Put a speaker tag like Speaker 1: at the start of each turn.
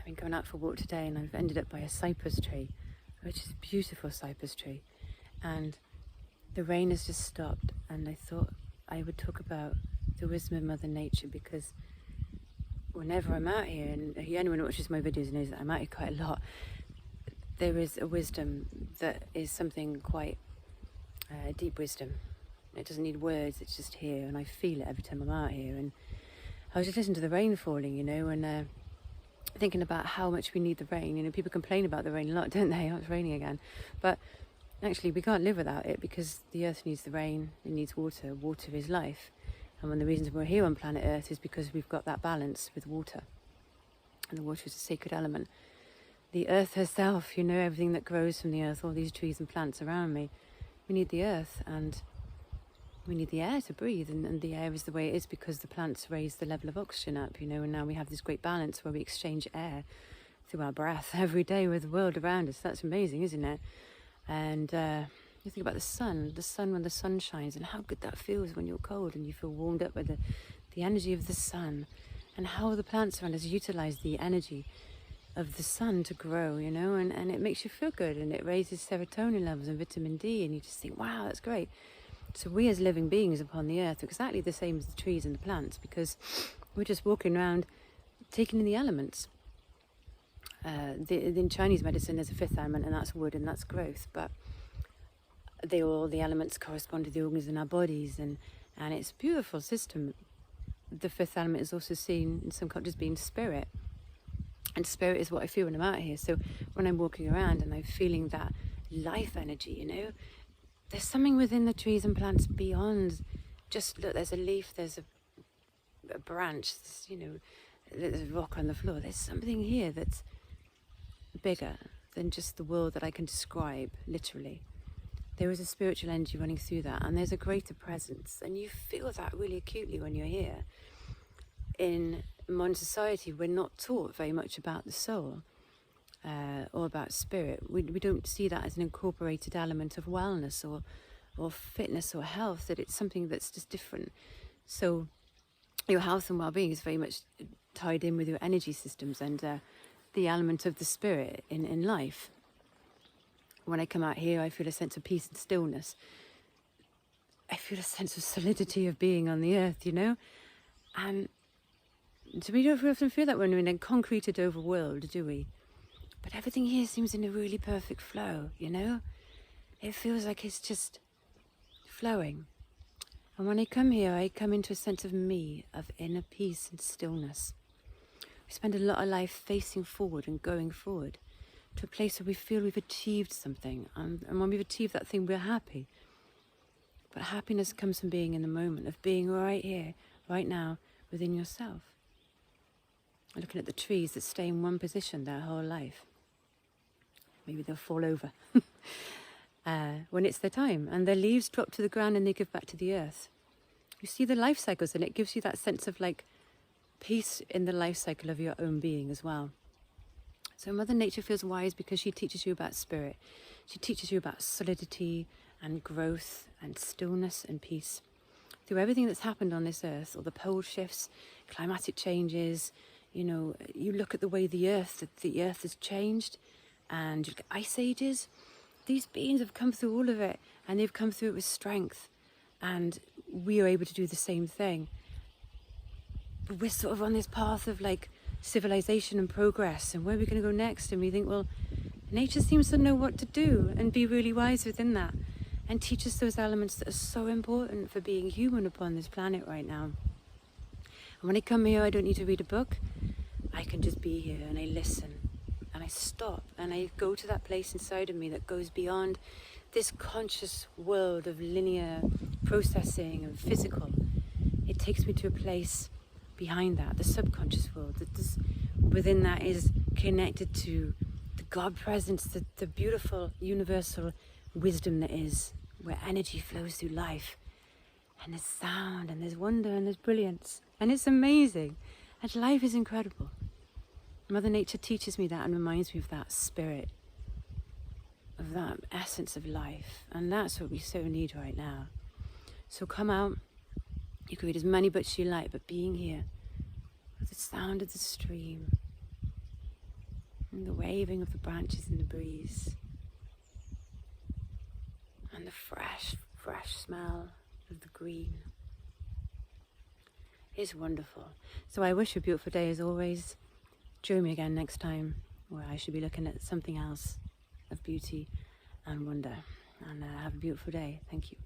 Speaker 1: been going out for a walk today and I've ended up by a cypress tree, which is a beautiful cypress tree. And the rain has just stopped, and I thought I would talk about the wisdom of Mother Nature, because whenever I'm out here, and anyone who watches my videos knows that I'm out here quite a lot, there is a wisdom that is something quite deep wisdom. It doesn't need words, it's just here, and I feel it every time I'm out here. And I was just listening to the rain falling, you know, and thinking about how much we need the rain. You know, people complain about the rain a lot, don't they? Oh, it's raining again. But actually, we can't live without it, because the earth needs the rain, it needs water. Water is life. And one of the reasons we're here on planet Earth is because we've got that balance with water. And the water is a sacred element. The earth herself, you know, everything that grows from the earth, all these trees and plants around me, we need the earth, and we need the air to breathe. And the air is the way it is because the plants raise the level of oxygen up, you know, and now we have this great balance where we exchange air through our breath every day with the world around us. That's amazing, isn't it? And you think about the sun when the sun shines, and how good that feels when you're cold and you feel warmed up by the energy of the sun, and how the plants around us utilize the energy of the sun to grow, you know, and it makes you feel good, and it raises serotonin levels and vitamin D, and you just think, wow, that's great. So we as living beings upon the earth are exactly the same as the trees and the plants, because we're just walking around taking in the elements. In Chinese medicine, there's a fifth element, and that's wood, and that's growth. But all the elements correspond to the organs in our bodies, and it's a beautiful system. The fifth element is also seen in some cultures being spirit, and spirit is what I feel when I'm out here. So when I'm walking around and I'm feeling that life energy, you know, there's something within the trees and plants beyond just, look, there's a leaf, there's a branch, you know, there's a rock on the floor. There's something here that's bigger than just the world that I can describe literally. There is a spiritual energy running through that, and there's a greater presence, and you feel that really acutely when you're here. In modern society, we're not taught very much about the soul or about spirit. We don't see that as an incorporated element of wellness or fitness or health, that it's something that's just different. So your health and well-being is very much tied in with your energy systems and the element of the spirit in life. When I come out here, I feel a sense of peace and stillness. I feel a sense of solidity of being on the earth, you know? And so we don't often feel that when we're in a concreted over world, do we? But everything here seems in a really perfect flow, you know? It feels like it's just flowing. And when I come here, I come into a sense of me, of inner peace and stillness. We spend a lot of life facing forward and going forward to a place where we feel we've achieved something. And when we've achieved that thing, we're happy. But happiness comes from being in the moment, of being right here, right now, within yourself. Looking at the trees that stay in one position their whole life. Maybe they'll fall over when it's their time, and their leaves drop to the ground and they give back to the earth. You see the life cycles, and it gives you that sense of like peace in the life cycle of your own being as well. So Mother Nature feels wise because she teaches you about spirit. She teaches you about solidity and growth and stillness and peace. Through everything that's happened on this earth, all the pole shifts, climatic changes, you know, you look at the way the earth has changed, and you look at ice ages. These beings have come through all of it, and they've come through it with strength, and we are able to do the same thing. But we're sort of on this path of like civilization and progress, and where are we going to go next? And we think, well, nature seems to know what to do and be really wise within that, and teach us those elements that are so important for being human upon this planet right now. And when I come here, I don't need to read a book. I can just be here, and I listen, and I stop, and I go to that place inside of me that goes beyond this conscious world of linear processing and physical. It takes me to a place behind that, the subconscious world, that within that is connected to the God presence, the beautiful universal wisdom that is, where energy flows through life, and there's sound, and there's wonder, and there's brilliance, and it's amazing, and life is incredible. Mother Nature teaches me that and reminds me of that spirit, of that essence of life, and that's what we so need right now. So come out. You can read as many books as you like, but being here with the sound of the stream, And the waving of the branches in the breeze. And the fresh smell of the green. It's wonderful. So I wish you a beautiful day as always. Join me again next time, where I should be looking at something else of beauty and wonder. And have a beautiful day. Thank you.